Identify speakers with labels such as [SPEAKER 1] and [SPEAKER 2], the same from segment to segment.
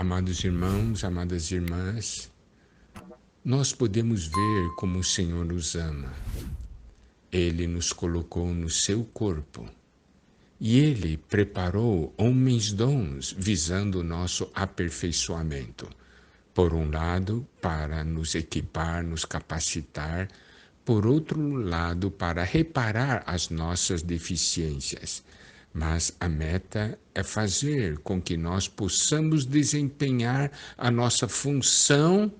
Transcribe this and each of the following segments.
[SPEAKER 1] Amados irmãos, amadas irmãs, nós podemos ver como o Senhor nos ama. Ele nos colocou no seu corpo e Ele preparou homens dons visando o nosso aperfeiçoamento. Por um lado, para nos equipar, nos capacitar, por outro lado, para reparar as nossas deficiências. Mas a meta é fazer com que nós possamos desempenhar a nossa função,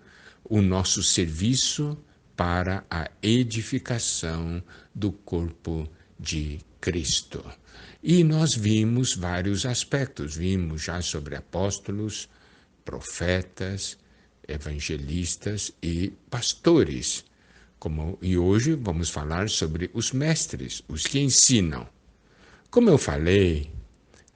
[SPEAKER 1] o nosso serviço para a edificação do corpo de Cristo. E nós vimos vários aspectos, vimos já sobre apóstolos, profetas, evangelistas e pastores. E hoje vamos falar sobre os mestres, os que ensinam. Como eu falei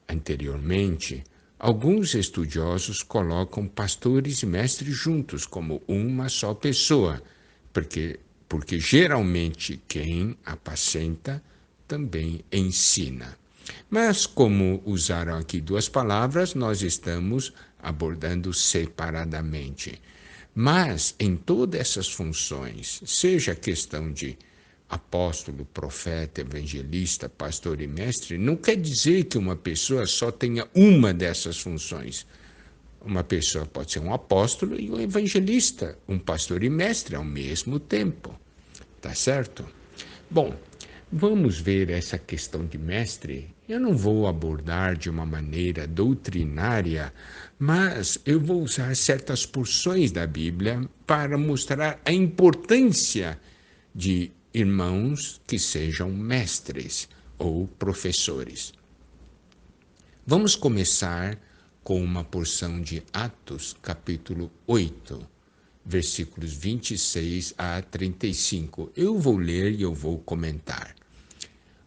[SPEAKER 1] anteriormente, alguns estudiosos colocam pastores e mestres juntos como uma só pessoa, porque geralmente quem apacenta também ensina. Mas como usaram aqui duas palavras, nós estamos abordando separadamente. Mas em todas essas funções, seja a questão de apóstolo, profeta, evangelista, pastor e mestre, não quer dizer que uma pessoa só tenha uma dessas funções. Uma pessoa pode ser um apóstolo e um evangelista, um pastor e mestre ao mesmo tempo. Tá certo? Bom, vamos ver essa questão de mestre. Eu não vou abordar de uma maneira doutrinária, mas eu vou usar certas porções da Bíblia para mostrar a importância de irmãos que sejam mestres ou professores. Vamos começar com uma porção de Atos, capítulo 8, versículos 26 a 35. Eu vou ler e eu vou comentar.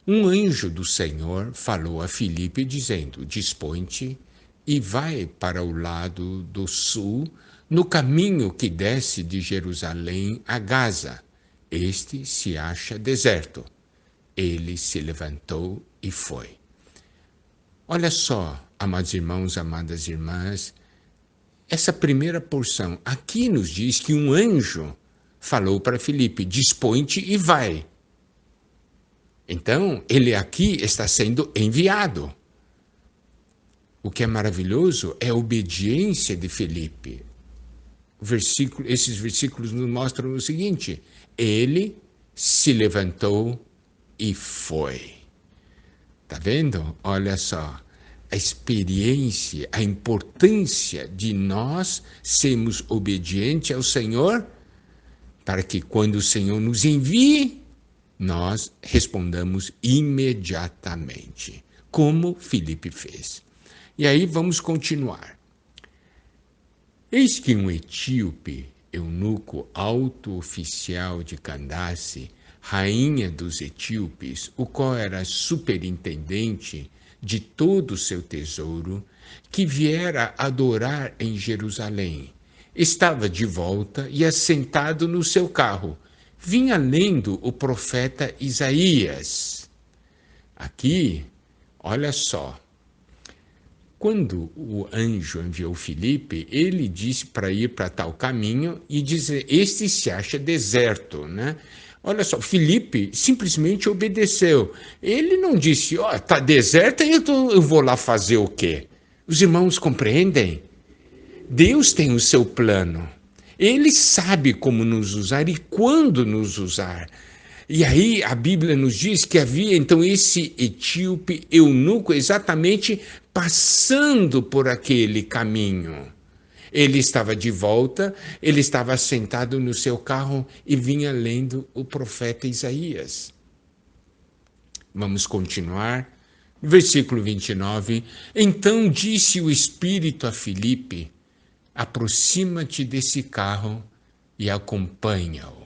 [SPEAKER 1] Um anjo do Senhor falou a Filipe dizendo: dispõe-te e vai para o lado do sul, no caminho que desce de Jerusalém a Gaza. Este se acha deserto. Ele se levantou e foi. Olha só, amados irmãos, amadas irmãs, essa primeira porção aqui nos diz que um anjo falou para Filipe: dispõe-te e vai. Então, ele aqui está sendo enviado. O que é maravilhoso é a obediência de Filipe. Esses versículos nos mostram o seguinte: ele se levantou e foi. Tá vendo? Olha só, a experiência, a importância de nós sermos obedientes ao Senhor, para que quando o Senhor nos envie, nós respondamos imediatamente, como Filipe fez. E aí vamos continuar. Eis que um etíope, eunuco alto oficial de Candace, rainha dos etíopes, o qual era superintendente de todo o seu tesouro, que viera adorar em Jerusalém, estava de volta e assentado no seu carro, vinha lendo o profeta Isaías. Aqui, olha só, quando o anjo enviou Filipe, ele disse para ir para tal caminho e dizer: este se acha deserto, né? Olha só, Filipe simplesmente obedeceu. Ele não disse: ó, tá deserto, então eu vou lá fazer o quê? Os irmãos compreendem? Deus tem o seu plano. Ele sabe como nos usar e quando nos usar. E aí a Bíblia nos diz que havia então esse etíope eunuco exatamente passando por aquele caminho. Ele estava de volta, ele estava sentado no seu carro e vinha lendo o profeta Isaías. Vamos continuar. Versículo 29. Então disse o Espírito a Filipe: aproxima-te desse carro e acompanha-o.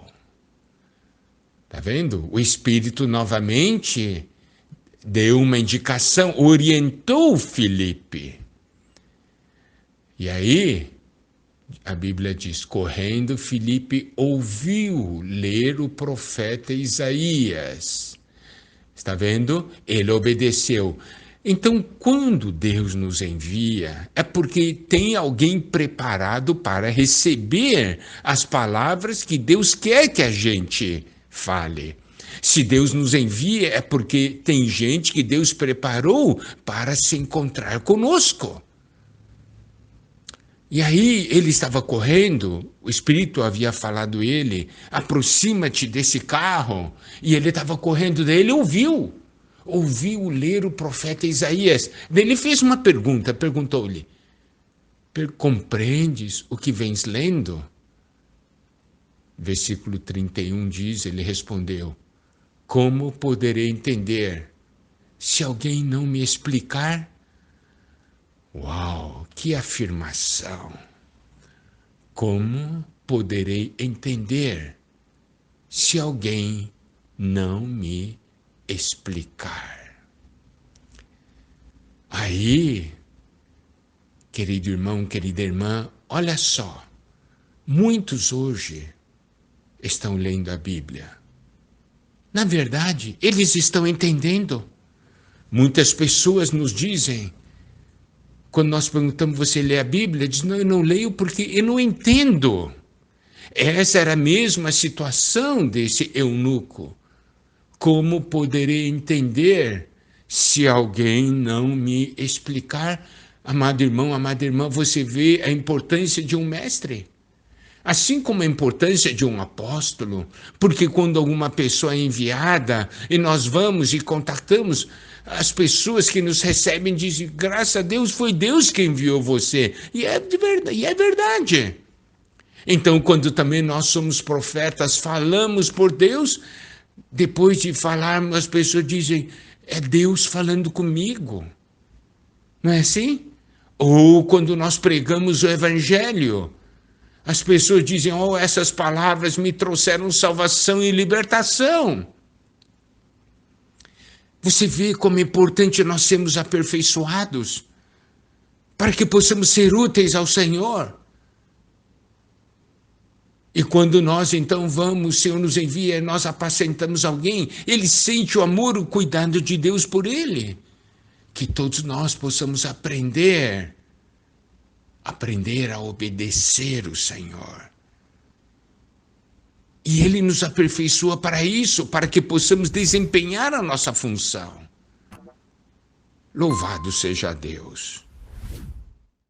[SPEAKER 1] Está vendo? O Espírito novamente deu uma indicação, orientou Filipe. E aí, a Bíblia diz: correndo, Filipe ouviu ler o profeta Isaías. Está vendo? Ele obedeceu. Então, quando Deus nos envia, é porque tem alguém preparado para receber as palavras que Deus quer que a gente fale. Se Deus nos envia, é porque tem gente que Deus preparou para se encontrar conosco. E aí ele estava correndo, o Espírito havia falado a ele, aproxima-te desse carro, e ele estava correndo, daí ele ouviu ler o profeta Isaías. Daí ele fez uma pergunta, perguntou-lhe, compreendes o que vens lendo? Versículo 31 diz, ele respondeu, como poderei entender se alguém não me explicar? Uau, que afirmação! Como poderei entender se alguém não me explicar? Aí, querido irmão, querida irmã, olha só, muitos hoje estão lendo a Bíblia. Na verdade, eles estão entendendo. Muitas pessoas nos dizem, quando nós perguntamos, você lê a Bíblia? Diz, não, eu não leio porque eu não entendo. Essa era a mesma situação desse eunuco. Como poderei entender se alguém não me explicar? Amado irmão, amada irmã, você vê a importância de um mestre. Assim como a importância de um apóstolo, porque quando alguma pessoa é enviada e nós vamos e contatamos, as pessoas que nos recebem dizem, graças a Deus, foi Deus que enviou você. E é verdade. Então, quando também nós somos profetas, falamos por Deus, depois de falarmos, as pessoas dizem, é Deus falando comigo. Não é assim? Ou quando nós pregamos o Evangelho, as pessoas dizem, oh, essas palavras me trouxeram salvação e libertação. Você vê como é importante nós sermos aperfeiçoados para que possamos ser úteis ao Senhor. E quando nós então vamos, o Senhor nos envia, nós apacentamos alguém, ele sente o amor, o cuidado de Deus por ele. Que todos nós possamos aprender a obedecer o Senhor. E Ele nos aperfeiçoa para isso, para que possamos desempenhar a nossa função. Louvado seja Deus.